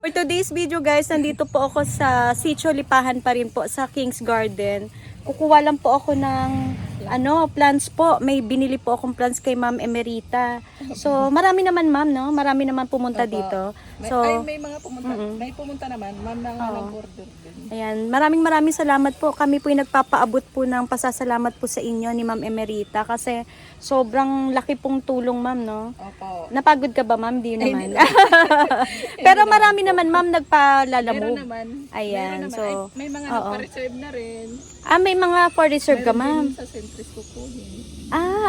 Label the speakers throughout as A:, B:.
A: For today's video guys, nandito po ako sa Sitio Lipahan pa rin po sa King's Garden. Kukuha lang po ako ng plants po. May binili po akong plants kay Ma'am Emerita. So, marami naman ma'am, no? Marami naman pumunta dito. So,
B: may mga pumunta. May pumunta naman, ma'am, na nag-order din.
A: ayan, maraming salamat po. Kami po yung nagpapaabot po ng pasasalamat po sa inyo ni Ma'am Emerita kasi sobrang laki pong tulong ma'am, no?
B: Opo.
A: Napagod ka ba ma'am? Di naman. Pero marami naman ma'am nagpalalamove.
B: Meron naman.
A: Ayan,
B: Meron naman.
A: so,
B: Ay, may mga nagpa-reserve na rin.
A: may mga for reserve ka
B: Meron
A: ma'am.
B: din sa Centris kukunin.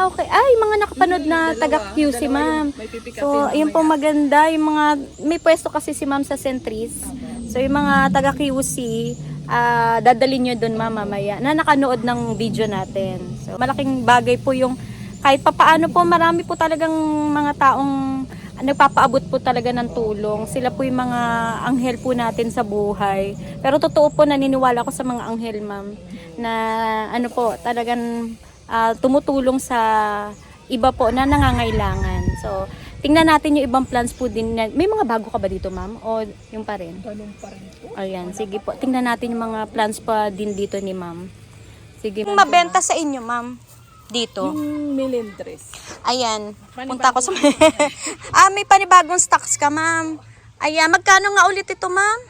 A: Okay. Ay, mga nakapanood na taga QC ma'am.
B: May pipick up
A: So,
B: din
A: ayun po maganda. Yung mga, may pwesto kasi si ma'am sa Centris. So, yung mga taga QC, dadalhin nyo dun ma'am mamaya na nakanood ng video natin. So, malaking bagay po yung kahit papaano po, marami po talagang mga taong nagpapaabot po talaga ng tulong. Sila po yung mga anghel po natin sa buhay. Pero totoo po, naniniwala ko sa mga anghel ma'am na talagang tumutulong sa iba po na nangangailangan. So, tingnan natin yung ibang plants po din. May mga bago ka ba dito ma'am? O yung pa rin?
B: Ganun pa rin po.
A: Ayan, sige po. Tingnan natin yung mga plants pa din dito ni ma'am. Sige. Mabenta sa inyo ma'am? Dito?
B: Yung milindres.
A: Ayan, punta ko sa... may panibagong stocks ka, ma'am. Ayan, magkano nga ulit ito, ma'am?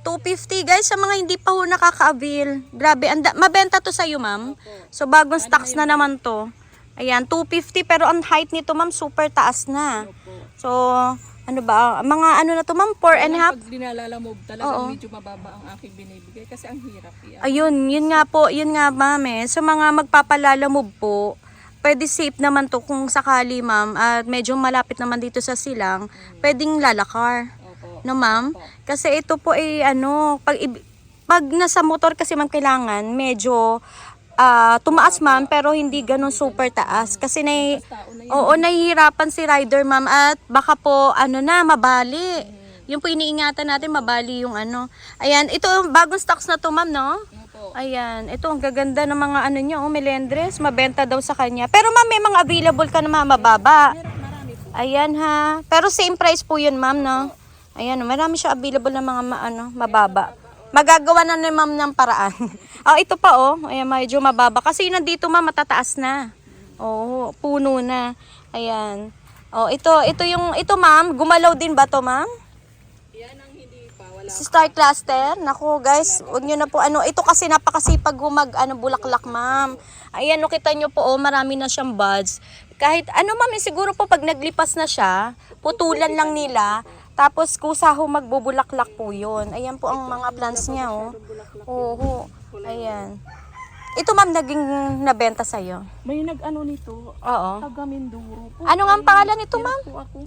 A: 250, guys, sa mga hindi pa ho nakaka-avail. Grabe, mabenta to sa'yo, ma'am. So, bagong stocks na naman to. Ayan, 250, pero ang height nito, ma'am, super taas na. So, mga na to, ma'am? 4 and a half?
B: Pag dinalalamove, talagang medyo mababa ang aking binibigay kasi ang hirap yan.
A: Ayun, yun nga ma'am eh. So mga magpapalalamove po, pwede safe naman to kung sakali ma'am at medyo malapit naman dito sa silang, pwedeng lalakar.
B: Opo.
A: No ma'am? Kasi ito po ay pag nasa motor kasi ma'am kailangan medyo tumaas ma'am pero hindi ganun super taas kasi nahihirapan si rider ma'am at baka po mabali. Yung po iniingatan natin mabali yung Ayan, ito bagong stocks na to ma'am, no?
B: Opo.
A: Ayan, ito ang gaganda ng mga niya, melendres, mabenta daw sa kanya. Pero ma'am, may mga available ka na mababa.
B: Marami po.
A: Ayan ha. Pero same price po yun ma'am, no? Ayan, marami siya available na mga mababa. Magagawa na ni ma'am ng paraan. Ito pa ayan, medyo mababa. Kasi yun nandito ma'am, matataas na. Puno na. Ayan. Ito ma'am, gumalaw din ba to ma'am?
B: Yan ang hindi pa. Wala.
A: Si Star Cluster, naku guys, huwag nyo na po, ito kasi napakasipag bulaklak ma'am. Ayan, kita nyo po, marami na siyang buds. Kahit ma'am, siguro po pag naglipas na siya, putulan lang nila, tapos kusa magbubulaklak po yun. Ayan po ang mga plants niya, ayan. Ito ma'am, naging nabenta sa'yo?
B: May nito.
A: Oo.
B: Taga Mindoro po.
A: Ano nga ang pangalan nito ma'am?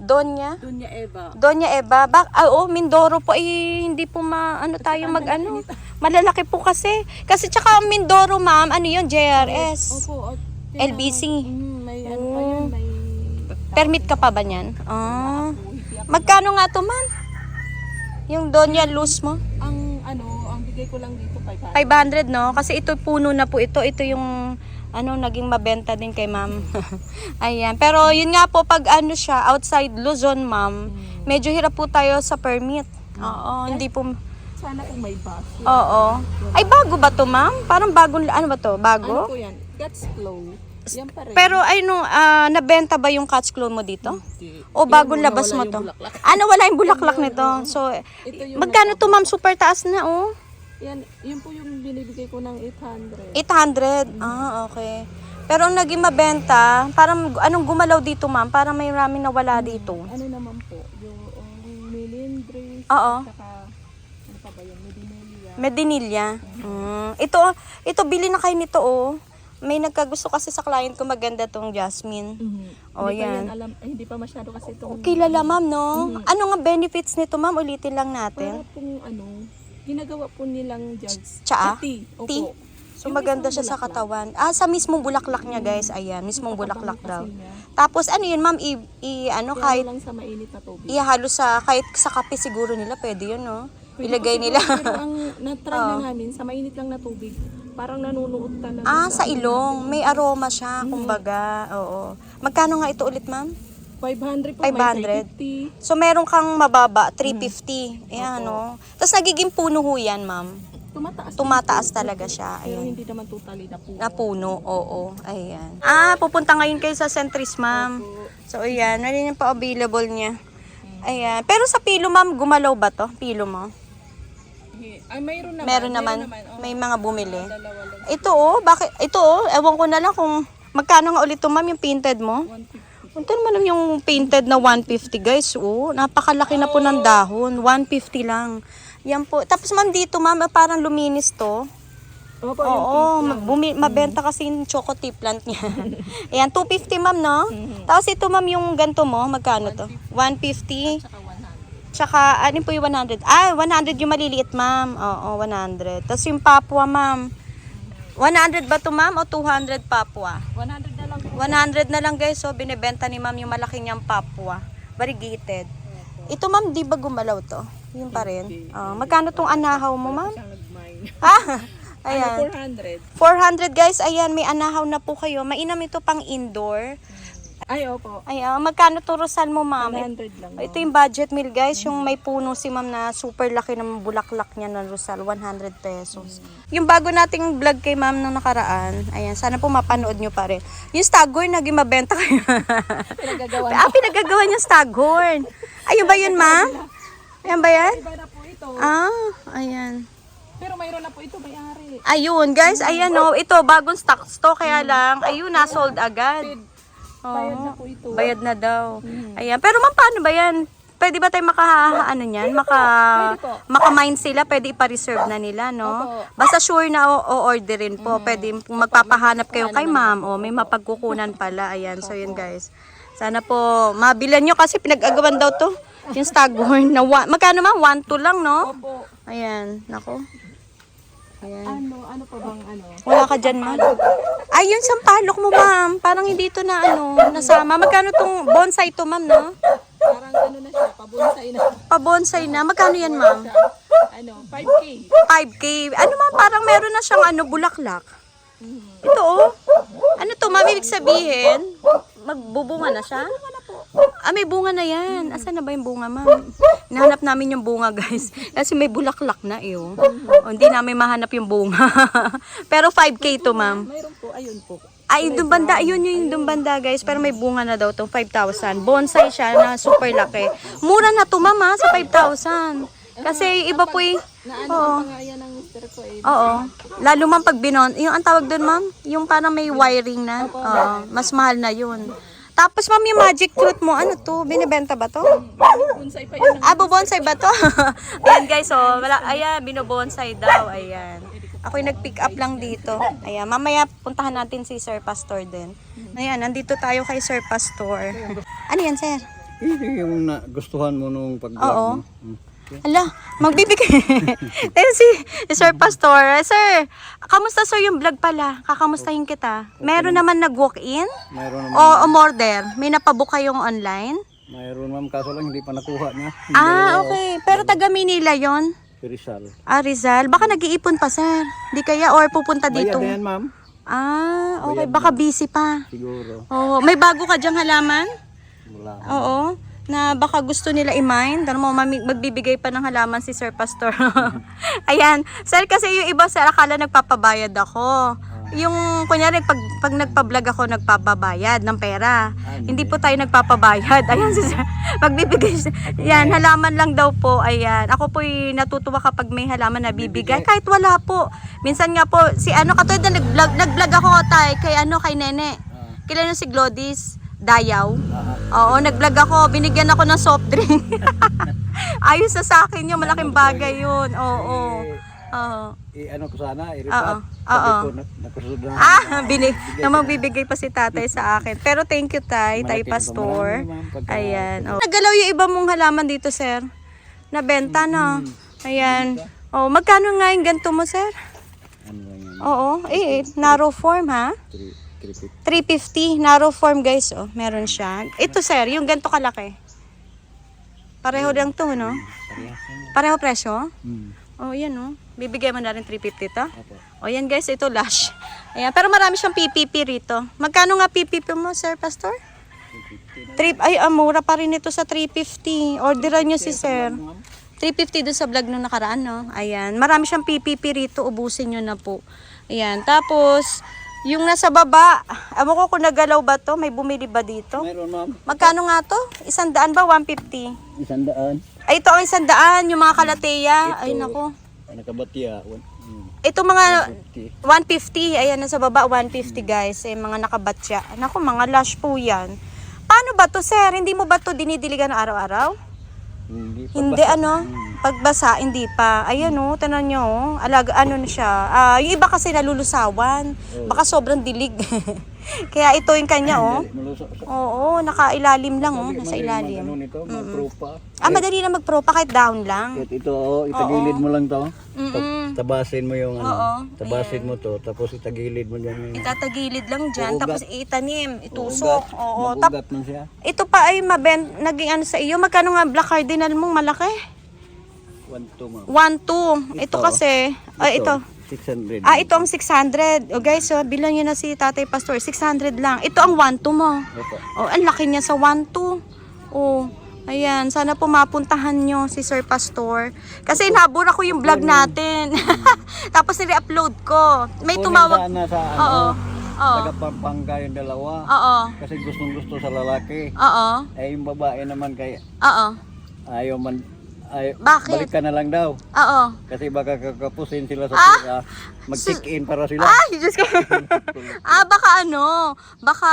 A: Donya?
B: Donya Eva.
A: Donya Eva. Mindoro po hindi po tayo malalaki po kasi. Kasi tsaka Mindoro ma'am, yun, JRS.
B: Opo.
A: LBC.
B: May pa yan, may...
A: Permit ka pa ba niyan? Magkano nga to ma'am? Yung Donya loose mo?
B: Ang bigay ko lang dito 500.
A: 500 no? Kasi ito puno na po ito. Ito yung naging mabenta din kay ma'am. Ayan. Pero yun nga po pag siya outside Luzon ma'am, medyo hirap po tayo sa permit. Hindi po.
B: Sana kung may bus.
A: Oo. Ay bago ba to ma'am? Parang bagong ba to? Bago?
B: Ano po yan? Cat's Claw. Yan pa rin.
A: Pero nabenta ba yung cat's claw mo dito?
B: Hindi.
A: O bagong labas mo
B: Wala
A: to?
B: yung bulaklak.
A: Wala yung bulaklak nito. So,
B: Ito yung
A: magkano to ma'am? Super taas na
B: Yan, yun po yung binibigay ko ng 800.
A: 800? Okay. Pero ang naging mabenta, parang gumalaw dito ma'am? Parang may maraming nawala dito.
B: Ano naman po? Yung milindres.
A: Oo.
B: Saka, ano pa ba yun? Medinilla.
A: Medinilla. Ito, bili na kayo nito May nagkagusto kasi sa client ko maganda tong jasmine.
B: Hindi pa
A: Yan.
B: alam, hindi pa masyado kasi itong...
A: Kilala ma'am, no? Ano nga benefits nito ma'am? Ulitin lang natin.
B: Para pong ginagawa po nilang jugs.
A: Tsaa?
B: Tea. Opo.
A: Tea? So
B: Yung
A: maganda
B: isang
A: siya sa
B: bulaklak.
A: katawan. Sa mismong bulaklak niya guys. Ayan, mismong bulaklak daw.
B: Kasi niya,
A: Tapos yun ma'am, kahit
B: lang sa mainit na tubig.
A: ihalo kahit sa kape siguro nila, pwede yun, no? Ilagay nila.
B: Pero ang na-try na namin, sa mainit lang na tubig, parang nanunuot talaga.
A: Sa ilong. May aroma siya, kumbaga. Oo. Magkano nga ito ulit, ma'am?
B: 500 po,
A: 500.
B: may 50.
A: So, meron kang mababa, 350. Ayan, no? Tapos, nagiging puno ho yan, ma'am. Tumataas talaga siya.
B: Pero
A: Ayan.
B: hindi naman totally na po.
A: Na puno, oo. Ayan. Pupunta ngayon kayo sa Centris, ma'am. So, ayan. Ano yung pa-available niya? Ayan. Pero sa pilo, ma'am, gumalaw ba to? Pilo mo?
B: Ay, mayroon naman.
A: Meron naman.
B: Oh.
A: May mga bumili.
B: Dalawa lang.
A: Ito, bakit? Ito, ewan ko na lang kung magkano nga ulit to, ma'am, yung painted mo?
B: 150.
A: Ito naman yung painted na 150, guys. Oh, napakalaki na po ng dahon. 150 lang. Yan po. Tapos, ma'am, dito, ma'am, parang luminis to.
B: Opo,
A: Oo, mabenta kasi yung choco tea plant niya. Ayan, 250, ma'am, no? Tapos ito, ma'am, yung ganito mo, magkano to? 150. Tsaka, ano po yung 100? 100 yung maliliit, ma'am. Oo, 100. Tapos yung papua, ma'am. 100 ba to, ma'am? O 200 papua?
B: 100 na lang po.
A: 100 na lang, guys. So, binibenta ni ma'am yung malaki niyang papua. Variegated. Ito, ma'am, di ba gumalaw to? Yun pa rin. Magkano tong anahaw mo, ma'am?
B: Siyang nag-mine.
A: Ayan.
B: 400.
A: 400, guys. Ayan, may anahaw na po kayo. Mainam ito pang indoor.
B: Ay, opo.
A: Ayan, magkano to Rosal mo, ma'am?
B: 100 lang.
A: Ito yung budget meal, guys. Yung may puno si ma'am na super laki ng bulaklak niya ng Rosal. 100 pesos. Yung bago nating vlog kay ma'am nung nakaraan. Ayan, sana po mapanood nyo pa rin. Yung staghorn, naging mabenta kayo.
B: Pinagagawa.
A: Pinagagawa niya staghorn. Ayun ba yun, ma'am? Ayan ba yan?
B: Iba na po ito.
A: Ayan.
B: Pero mayroon na po ito, may-ari.
A: Ayun, guys. Ayan, oh. Ito, bagong stock to. Kaya lang, ayun, na-sold agad.
B: Bayad na po ito.
A: Bayad na daw. Ayan. Pero ma'am, paano ba yan? Pwede ba tayo ano niyan?
B: Pwede po.
A: Maka-mine sila, pwede ipa-reserve na nila, no?
B: Opo.
A: Basta sure na o-orderin po. Pwede kung magpapahanap kayo kay ma'am, may mapagkukunan pala. Ayan. So yun, guys. Sana po mabilan nyo kasi pinag-agawan daw to. Yung staghorn na magkano ma'am? 1-2 lang, no?
B: Opo.
A: Ayan. Nako. Ayan.
B: Ano pa bang ano?
A: Wala ka dyan, ma'am. Ay, yun sampalok mo, ma'am. Parang hindi ito na, nasama. Magkano tong bonsai to, ma'am, no?
B: Parang ano na siya, pabonsai na.
A: Pa-bonsai na. Magkano yan, ma'am?
B: 5K.
A: 5K. Ano, ma'am? Parang meron na siyang, bulaklak. Ito, oh. Ano to, ma'am? Ibig sabihin, magbubunga na siya? May bunga na yan. Asan na ba yung bunga, ma'am? Nahanap namin yung bunga, guys. Kasi may bulaklak na, oh. Hindi namin mahanap yung bunga. Pero 5K to, ma'am.
B: Mayroon po, ayun po.
A: Ay, doon banda. Ayun yung doon banda, guys. Pero may bunga na daw to 5,000. Bonsai siya na super laki. Mura na to, ma'am, sa 5,000. Kasi iba po yung...
B: Naano pa nga yan ng mister ko eh.
A: Oo. Lalo ma'am pag binon. Yung ang tawag doon, ma'am, yung parang may wiring na. Oo. Mas mahal na yun. Tapos, ma'am, yung magic fruit mo, ano to? Binibenta ba to?
B: Bonsai pa yan.
A: Bobonsai ba to? Ayan, guys, oh. Ayan, binobonsai daw. Ayan. Ako'y nag-pick up lang dito. Ayan, mamaya puntahan natin si Sir Pastor din. Ayan, nandito tayo kay Sir Pastor. Ano yan, sir?
C: Yung gustuhan mo nung pag-vlog
A: Oo.
C: mo.
A: Ala, magbibigay. Ayun si Sir Pastor. Sir, kamusta sir yung vlog pala? Kakamustahin kita. Meron naman nag-walk-in?
C: Mayroon naman.
A: O umorder? May napabook kayong online?
C: Mayroon ma'am, kaso lang hindi pa nakuha niya.
A: Okay. Pero taga Manila yon.
C: Rizal.
A: Rizal. Baka nag-iipon pa, sir. Di kaya or pupunta
C: Bayad
A: dito?
C: na yan ma'am.
A: Okay.
C: Bayad
A: Baka
C: na.
A: busy pa.
C: Siguro.
A: May bago ka dyang halaman?
C: Wala.
A: Oo. Na baka gusto nila i-mine. Dahil mo, magbibigay pa ng halaman si Sir Pastor. Ayan. Sir, kasi yung iba, sir, akala nagpapabayad ako. Yung, kunyari, pag nagpa-vlog ako, nagpapabayad ng pera. Hindi po tayo nagpapabayad. Ayan, si Sir. Magbibigay siya. Ayan, halaman lang daw po. Ayan. Ako po'y natutuwa kapag may halaman na bibigay. Kahit wala po. Minsan nga po, katulad na nag-vlog ako kay Nene. Kilala si Glodis Dayaw. Oo, nag-vlog ako. Binigyan ako ng soft drink. Ayos na sa akin yun. Malaking bagay yun. Oo.
C: Ano ko sana, i-report.
A: Oo.
C: Sabi ko, nakasunod na.
A: Na magbibigay pa si tatay sa akin. Pero thank you, Tay
C: Malaking
A: Pastor.
C: marami, ma'am, pagka-
A: Ayan. Nagalaw yung iba mong halaman dito, sir. Nabenta, no? Ayan. Magkano nga yung ganito mo, sir?
C: Ano ba yan?
A: Oo. Narrow form, ha? 350. Narrow form, guys. Meron siya. Ito, sir, yung ganito kalaki. Pareho lang to, no? Pareho presyo? Yan, no? Bibigay mo na rin 350 to? Yan, guys. Ito, lash. Ayan. Pero marami siyang PPP rito. Magkano nga PPP mo, Sir Pastor? Mura pa rin ito sa 350. Orderan nyo si sir. 350 doon sa vlog nung nakaraan, no? Ayan. Marami siyang PPP rito. Ubusin nyo na po. Ayan. Tapos, yung nasa baba, amo ko kung nagalaw ba to? May bumili ba dito?
C: Meron ma'am.
A: Magkano nga to? 100 ba? 150?
C: 100.
A: Ay, ito ang 100. Yung mga kalateya. Ay, nako.
C: Nakabatya.
A: Ito mga
C: 50.
A: 150. Ayan, nasa baba 150 guys. Ay, mga nakabatya. Nako, mga lush po yan. Paano ba to, sir? Hindi mo ba to dinidiligan araw-araw? Hindi pagbasa, hindi pa. Ayan o, tanan nyo, alaga, ano na siya. Yung iba kasi nalulusawan. Baka sobrang dilig. Kaya ito yung kanya Oo, nakailalim lang nasa ilalim.
C: Ano nito, mag-pro
A: Madali na mag-pro pa kahit down lang.
C: Ito, itagilid mo lang to. Tabasin mo yung
A: Oo,
C: tabasin mo to, tapos itagilid mo dyan.
A: Itatagilid lang dyan, tapos itanim, itusok. Oo,
C: Mabugat man siya.
A: ito pa ay naging ano sa iyo. Magkano nga black cardinal mong malaki?
C: 1-2 ma'am.
A: 1-2. Ito kasi, ito.
C: 600.
A: Ito ang 600. O guys, bilang nyo na si Tatay Pastor. 600 lang. Ito ang 1-2 mo.
C: Opo.
A: Ang laki niya sa 1-2. Ayan. Sana po mapuntahan nyo si Sir Pastor. Kasi nabura ko yung vlog natin. Tapos nire-upload ko. May tumawag.
C: Na sa taga Pampanga yung dalawa. Kasi gustong-gusto sa lalaki. Yung babae naman kaya ayaw man.
A: Bakit?
C: Balik ka na lang daw. Kasi baka kakapusin sila sa pira. Mag-check-in para sila.
A: Diyos ko. Baka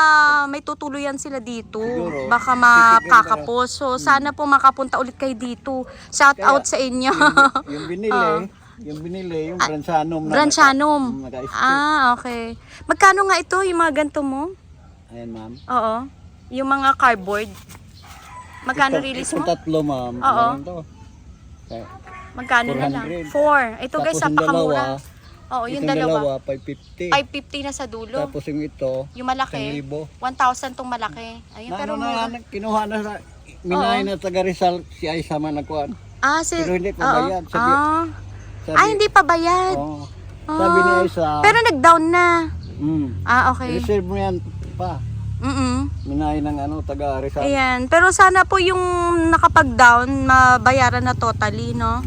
A: may tutuluyan sila dito.
C: Siguro.
A: Baka makakapos. So, sana po makapunta ulit kayo dito. Shout out sa inyo.
C: Yung binili, yung Bransanum.
A: Bransanum.
C: Naka-stick.
A: Okay. Magkano nga ito, yung mga ganito mo?
C: Ayan ma'am.
A: Oo. Yung mga cardboard. Magkano release mo?
C: Ito tatlo ma'am.
A: Oo.
C: Ano to?
A: Magkano na lang?
C: 400.
A: 4. Ito guys,
C: Tapos yung
A: napakamura.
C: dalawa,
A: Yung
C: itong
A: dalawa.
C: 550.
A: 550 na sa dulo.
C: Tapos yung ito,
A: Yung malaki.
C: 1,000.
A: 1,000 tong malaki. Ayun,
C: Ano
A: pero mura.
C: na, kinuha na sa Minay na taga Rizal, si Aisa man nagkuhan. Pero hindi pa bayad. Sabi,
A: hindi pa bayad.
C: Sabi ni Aisa,
A: Pero nag-down na. Okay.
C: reserve mo yan pa. Minay ng taga Rizal.
A: Ayan. Pero sana po yung nakapag-down, mabayaran na totally, no?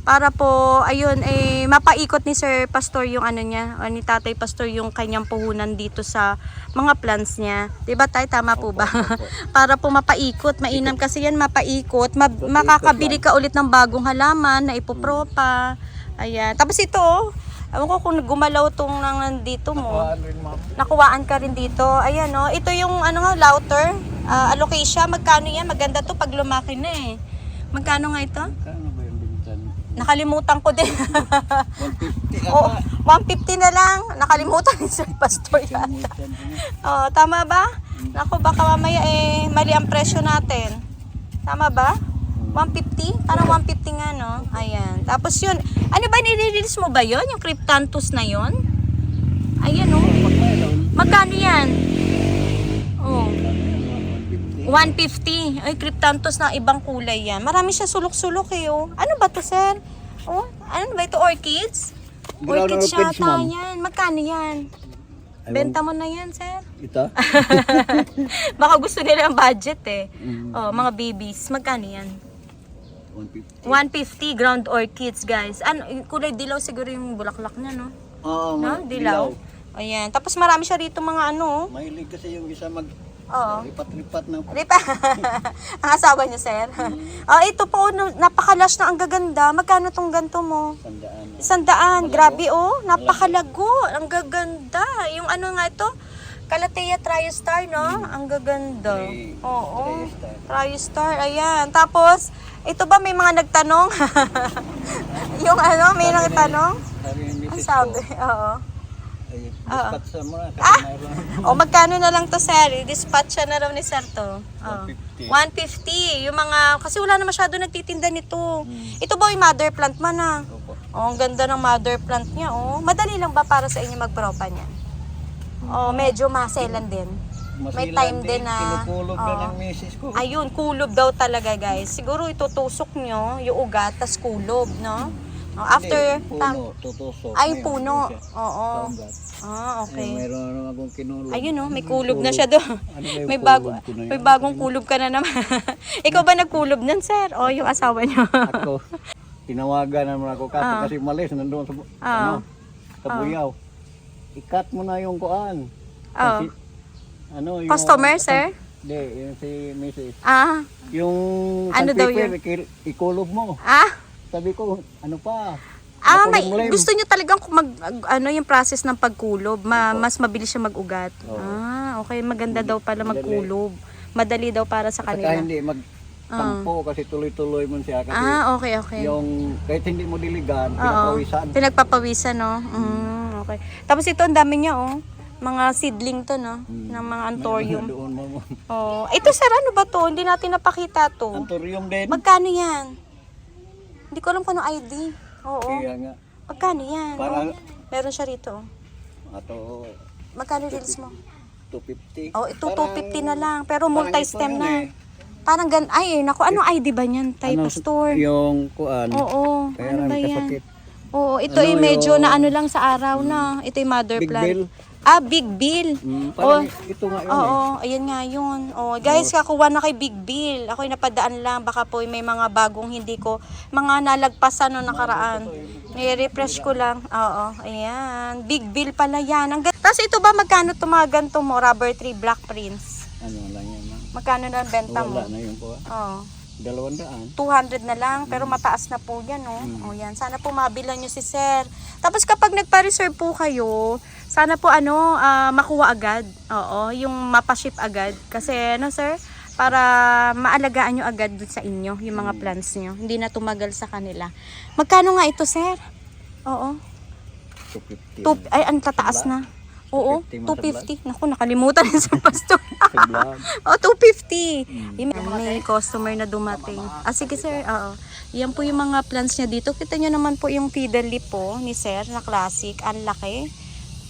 A: Para po, ayun, mapaikot ni Sir Pastor yung niya, ni Tatay Pastor yung kanyang puhunan dito sa mga plants niya. Diba tayo, tama po ba? Para po mapaikot, mainam kasi yan mapaikot, makakabili ka ulit ng bagong halaman na ipopropa. Ayan. Tapos ito, ewan ko kung gumalaw tong nandito mo. Nakuhaan ka rin dito. Ayan, no? Ito yung router, alocasia. Magkano yan? Maganda to pag lumaki na Magkano nga ito?
C: Kano ba yung bintan?
A: Nakalimutan ko din.
C: 150
A: 150 na lang. Nakalimutan ni Sir Pastor yata. Tama ba? Naku, baka mamaya mali ang presyo natin. Tama ba? 150? Parang 150 nga, no? Ayan. Tapos yun. Ano ba, nire-release mo ba yun? Yung Cryptanthus na yun? Ayan, no? Magkano yan? 150. Ay, Cryptanthus na ibang kulay yan. Marami siya sulok-sulok Ano ba to, sir? Ano ba ito? Orchids? Orchids siya yan. Magkano yan? Benta mo na yan, sir.
C: Ito?
A: Baka gusto nila ang budget mga babies. Magkano yan? 150 ground orchids, guys. Kulay dilaw siguro yung bulaklak niya, no?
C: Oo,
A: No? Dilaw. Ayan. Tapos marami siya rito mga
C: Mahilig kasi yung isa lipat-lipat ng
A: ang asawa niya, sir. Ito po, napakalash na ang gaganda. Magkano tong ganto mo? 100. Grabe, napakalago. Ang gaganda. Yung nga ito? Calathea Triostar, no? Ang gaganda. Oo. Triostar, ayan. Tapos, ito ba may mga nagtanong? Yung may nagtanong? Ang sabi,
C: dispatch mo na.
A: Magkano na lang to, sir? Dispatch na raw ni sir to. 150. Yung mga, kasi wala na masyado nagtitinda nito. Ito ba yung mother plant man ang ganda ng mother plant niya, Madali lang ba para sa inyo magpropa niya? Medyo maselan din. May time din na
C: kinukulob na ng misis ko.
A: Ayun, kulob daw talaga, guys. Siguro itutusok nyo yung ugat tas kulob, no? Oh, after,
C: Hindi, puno, tutusok.
A: ay,
C: Ngayon,
A: puno.
C: doon siya.
A: Oo.
C: Kaunggat.
A: Ah, okay.
C: Meron naman akong kinulog.
A: Ayun oh, may kulob na siya doon.
C: Ano ba yung
A: May
C: kulob ko na yun?
A: may bagong kulob ka na naman. Ikaw ba nagkulob nun, sir? O yung asawa niyo?
C: Ako, tinawagan naman ako kasi malis nandun sa, sa buyaw. I-cut mo na yung kuan.
A: Oh.
C: Kasi, ano, yung,
A: Customer, sir?
C: Hindi, yung si Mrs.
A: Ah,
C: Yung
A: Ano daw
C: sandpaper, ikulob mo.
A: ah,
C: Sabi ko, ano pa?
A: may
C: Makulimlim.
A: gusto niyo talagang yung process ng pagkulob, mas mabilis siya mag-ugat.
C: Oo.
A: Ah, okay, maganda daw pala magkulob. Madali daw para sa
C: Saka
A: kanila.
C: hindi magtampo kasi tuloy-tuloy mo siya. Kasi
A: Ah, okay, okay.
C: yung, kahit hindi mo diligan,
A: Oo.
C: pinapawisan.
A: Pinagpapawisan, no? Okay. Tapos ito, ang dami niya, oh. Mga seedling to, no? Ng mga anthurium.
C: Doon mo.
A: Oh, ito sir, ano ba to? Hindi natin napakita to.
C: Anthurium din.
A: Magkano yan? Hindi ko alam kung ano ID. Oo.
C: Kaya nga.
A: Magkano yan?
C: Para-
A: Oh, meron siya rito. Oh.
C: Ato,
A: Magkano reels mo?
C: 250.
A: Oh, ito
C: Parang-
A: 250 na lang. Pero
C: parang
A: multi-stem
C: ito yun
A: na. Parang ay, naku, ano ID ba niyan? Type
C: Ano,
A: store.
C: Yung kuan.
A: Oo.
C: Kaya
A: Ano
C: lang
A: ba yan?
C: kasakit.
A: Oo, ito
C: Ano
A: ay medyo
C: yung-
A: na ano lang sa araw na. Ito yung mother
C: Big
A: plant.
C: Bill.
A: Ah, Big Bill.
C: Parang ito nga yun
A: Oo, ayan nga yun. Oh, guys, kakuha na kay Big Bill. Ako'y napadaan lang. Baka po may mga bagong hindi ko, mga nalagpasan no nakaraan. Ni-refresh ko lang. Oo, ayan. Big Bill pala yan. Tapos ito ba, magkano ito mga ganito mo? Rubber tree, Black Prince.
C: Ano lang yan. Ma'am.
A: Magkano na ang benta mo?
C: Wala na yung kuan.
A: Oo.
C: 200.
A: 200 na lang, pero mataas na po yan, no? O yan, sana po mabilan nyo si sir. Tapos kapag nagpa-reserve po kayo, sana po makuha agad. Oo, yung mapaship agad. Kasi sir, para maalagaan nyo agad dun sa inyo, yung mga plants nyo. Hindi na tumagal sa kanila. Magkano nga ito, sir? Oo.
C: 250.
A: Ay, ang tataas na. Oo,
C: 250
A: 250. Naku, nakalimutan rin sa pastor.
C: Sa vlog.
A: Oh, 250. May customer na dumating. Ah, sige sir. Oo. Yan po yung mga plants niya dito. Kita nyo naman po yung fiddle leaf po ni sir na classic. Ang laki.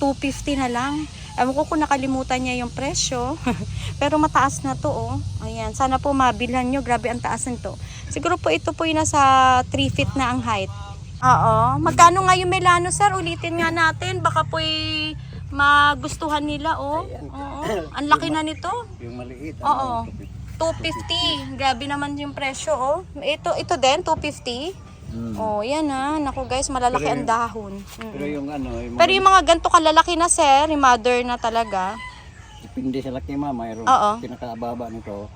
A: 250 na lang. Ewan ko kung nakalimutan niya yung presyo. Pero mataas na to, oh. Ayan. Sana po mabilhan nyo. Grabe ang taas nito. Siguro po ito po yung nasa 3 feet na ang height. Oo. Magkano nga yung melano, sir? Ulitin nga natin. Baka po magustuhan nila, oh. Oo. Ang laki na nito.
C: Yung maliit.
A: Oo.
C: 250.
A: 250. Grabe naman yung presyo, oh. Ito din, 250. Oh, yan Naku guys, malalaki ang dahon.
C: Pero yung yung
A: Pero yung mga ganito kalalaki na, sir, yung mother na talaga.
C: depende sa laki mama, mayroon
A: Oo.
C: pinakababa nito,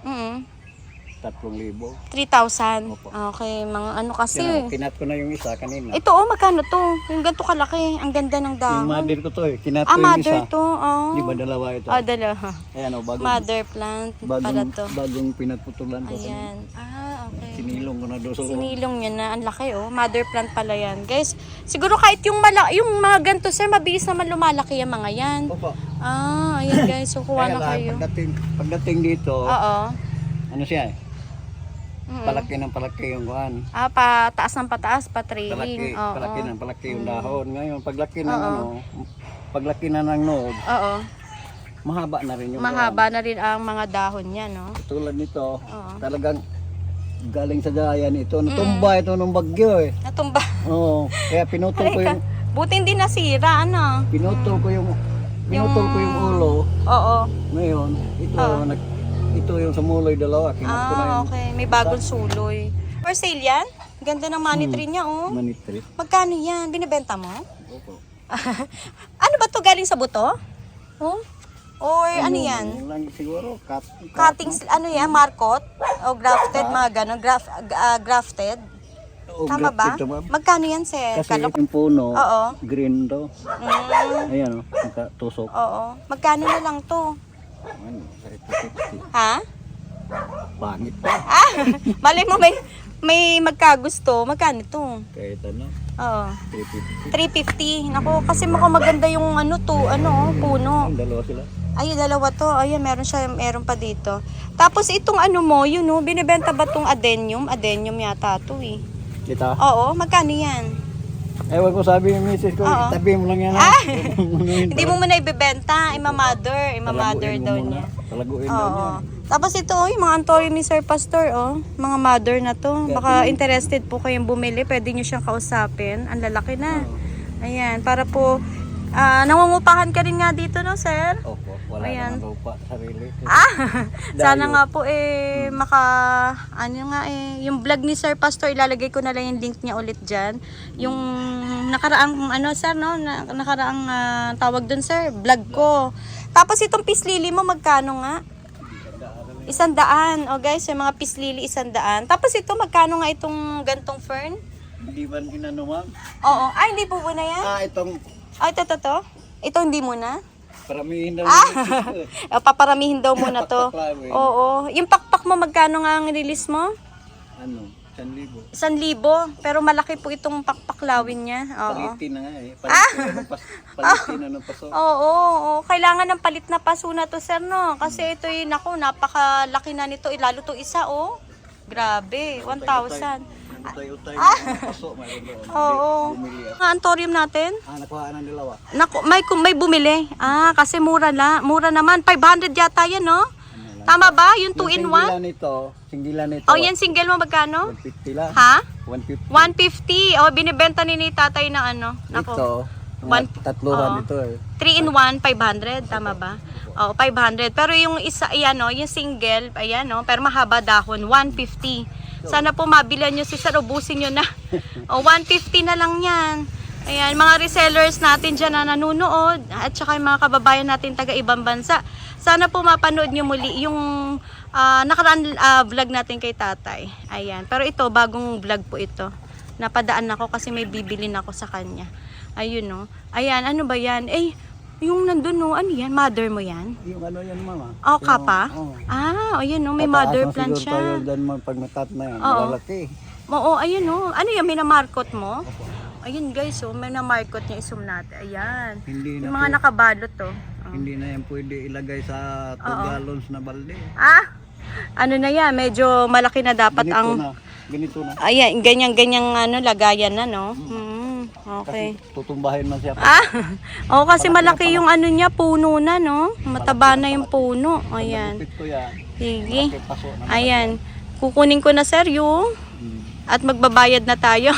C: 3,000.
A: 3,000.
C: Opo.
A: Okay, mga kasi.
C: Kinat ko na yung isa kanina.
A: Ito, magkano to? Yung ganito kalaki. Ang ganda ng
C: Yung
A: dahon.
C: mother ko to kinat ko yung
A: Mother
C: isa.
A: to. Oh.
C: Di ba dalawa ito?
A: Dalawa.
C: Ayan bagong,
A: Mother plant pala to.
C: bagong pinatputulan ko.
A: Ayan. Okay.
C: Sinilong ko na doon sa loob.
A: Sinilong niya na. Ang laki, oh. Mother plant pala yan. Guys, siguro kahit yung mga ganito, sir, mabilis naman lumalaki yung mga yan.
C: Opo.
A: Ayan guys. So, kuha na
C: Kaya
A: kayo.
C: lang, pagdating dito,
A: Oo.
C: ano siya palaki ng palaki yung kuhan.
A: Pataas ng pataas, patrailing.
C: Palaki,
A: Oo.
C: palaki ng palaki yung dahon. Ngayon, paglaki ng paglaki na ng node,
A: Oo.
C: mahaba na rin yung
A: Mahaba na rin ang mga dahon niya, no?
C: kuhan. Tulad nito,
A: Oo.
C: talagang galing sa dayan ito. Natumba ito nung bagyo
A: Natumba.
C: Oo, kaya pinutol ko yung
A: Buti hindi nasira, ano?
C: pinutol ko yung ulo.
A: Oo.
C: Ngayon, ito yung sumuloy dalawa. Kinat ko na yung
A: Okay. May bagong suloy. For sale yan? Ganda ng money tree niya, oh.
C: manitri.
A: Magkano yan? Binibenta mo?
C: Opo.
A: Ano ba to galing sa buto? Oh? Or ano yan?
C: Yun lang siguro,
A: Cuttings, ano yan? Marcot? O grafted, mga ganon? Grafted? Tama ba?
C: Ito, ma'am.
A: Magkano yan, sir?
C: Kasi yung puno,
A: Oo.
C: green daw. Ayan tusok.
A: Oo. Magkano na lang to?
C: Ano, 350.
A: Ha?
C: Pangit pa.
A: Malay mo may magkagusto. Magkano to?
C: Kahit ano,
A: Oo.
C: 350.
A: 350. Nako, kasi mukhang maganda yung puno.
C: Ang dalawa sila.
A: Ay, dalawa to. Ayan, meron pa dito. Tapos itong mo, binibenta ba tong adenium? Adenium yata to eh.
C: Kita?
A: Oo, magkano yan?
C: Ewan ko sabi yung misis ko,
A: Oo.
C: tabi mo lang yan.
A: Hindi mo muna ibebenta, ima-mother daw niya.
C: Talaguin mo
A: Oo.
C: muna.
A: Tapos ito, oh, yung mga antorium ni Sir Pastor, oh. Mga mother na to. Baka interested po kayong bumili. Pwede nyo siyang kausapin. Ang lalaki na. Ayan, para po, nangungupahan ka rin nga dito, no, sir?
C: Opo, wala
A: Ayan.
C: naman lupa sarili.
A: Sana nga po yung vlog ni Sir Pastor, ilalagay ko na lang yung link niya ulit dyan. Yung nakaraang, sir, no? Nakaraang tawag dun, sir, vlog ko. Tapos itong pislili mo, magkano nga? 100. O guys, yung mga pislili, 100. Tapos ito, magkano nga itong gantong fern?
C: Hindi ba inano, ma'am?
A: Oo. Hindi po na yan?
C: Itong
A: Ito. Ito hindi muna?
C: paramihin daw.
A: Paparamihin daw muna to.
C: Pakpak
A: Oo. Yung pakpak mo, magkano nga ang release mo?
C: 1,000.
A: 1,000. Pero malaki po itong pakpaklawin niya. Oo.
C: Palitin na nga eh. Palitin na ng paso.
A: Oo. Kailangan ng palit na paso na to, sir, no? Kasi ito yung, napakalaki na nito. Lalo to isa, oh. Grabe. 1,000.
C: Utay-utay ng paso.
A: Oo.
C: Bumili ako.
A: Ang antorium natin?
C: Nakuha ng dalawa.
A: Naku, may bumili. Kasi mura naman. 500 yata yan, no? Tama ba? Yung 2-in-1?
C: Singgilan nito.
A: Oh, yan single mo magkano?
C: 150 lang.
A: Ha?
C: 150.
A: 150. Binibenta ni tatay ng ano? Nako.
C: Ito. Tatluhan ito eh.
A: 3-in-1, 500. Tama ba? 500. Pero yung isa, yung single, pero mahaba dahon, 150. Sana po mabilan nyo si sir, ubusin nyo na. 150 na lang yan. Ayan, mga resellers natin dyan na nanunood, at saka yung mga kababayan natin taga ibang bansa. Sana po mapanood nyo muli yung nakaraan vlog natin kay tatay. Ayan, pero ito, bagong vlog po ito. Napadaan ako kasi may bibilin ako sa kanya. Ayun, no. Ayan, ano ba yan? Yung nandun, no, ano yan? Mother mo yan?
C: Yung ano yan, mama?
A: Kapa? Ayan, no, may mother plant siya.
C: Tayo dyan pag natat na yan,
A: Oo.
C: malalaki.
A: Oo, ayun, no. Ano yan, may namarkot mo? Ayun, guys, may namarkot niya, isum natin. Ayan.
C: Hindi
A: Yung
C: na
A: mga nakabalot, to.
C: Hindi na yan pwede ilagay sa 2 gallons na balde.
A: Ano na yan, medyo malaki na dapat
C: Ganito na.
A: Ayan, ganyan-ganyang lagayan na, no? Okay.
C: Kasi tutumbahin man siya.
A: Kasi malaki yung ano niya, puno na, no? Mataba na yung puno. Ayan.
C: Malupit ko yan.
A: Sige.
C: Malaki paso na.
A: Ayan. Kukunin ko na, sir, yung at magbabayad na tayo.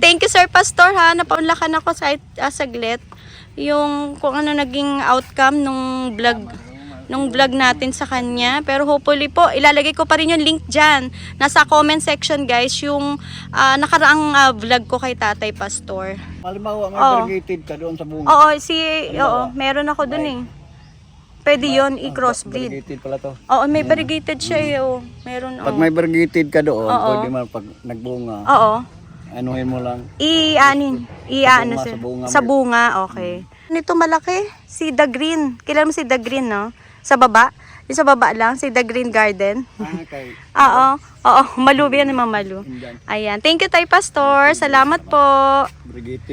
A: Thank you, Sir Pastor, ha. Napaunlakan ako sa saglit. Yung kung ano naging outcome nung vlog natin sa kanya. Pero hopefully po, ilalagay ko pa rin yung link dyan. Nasa comment section, guys, yung nakaraang vlog ko kay Tatay Pastor.
C: Halimbawa, may variegated ka doon sa bunga.
A: Meron ako dun eh. Pwede yun, i-crossbreed.
C: Variegated pala to.
A: May variegated siya eh. Meron,
C: Pag may variegated ka doon, pwede man pag nagbunga. Anuhin mo lang.
A: Sa bunga, okay. Nito malaki, si The Green. Kilala mo si The Green, no? Sa baba. Yung sa baba lang, si The Green Garden.
C: Okay.
A: Malu yan, Mama Malu. Ayan. Thank you, Tay Pastor. Salamat po.
C: Variegated.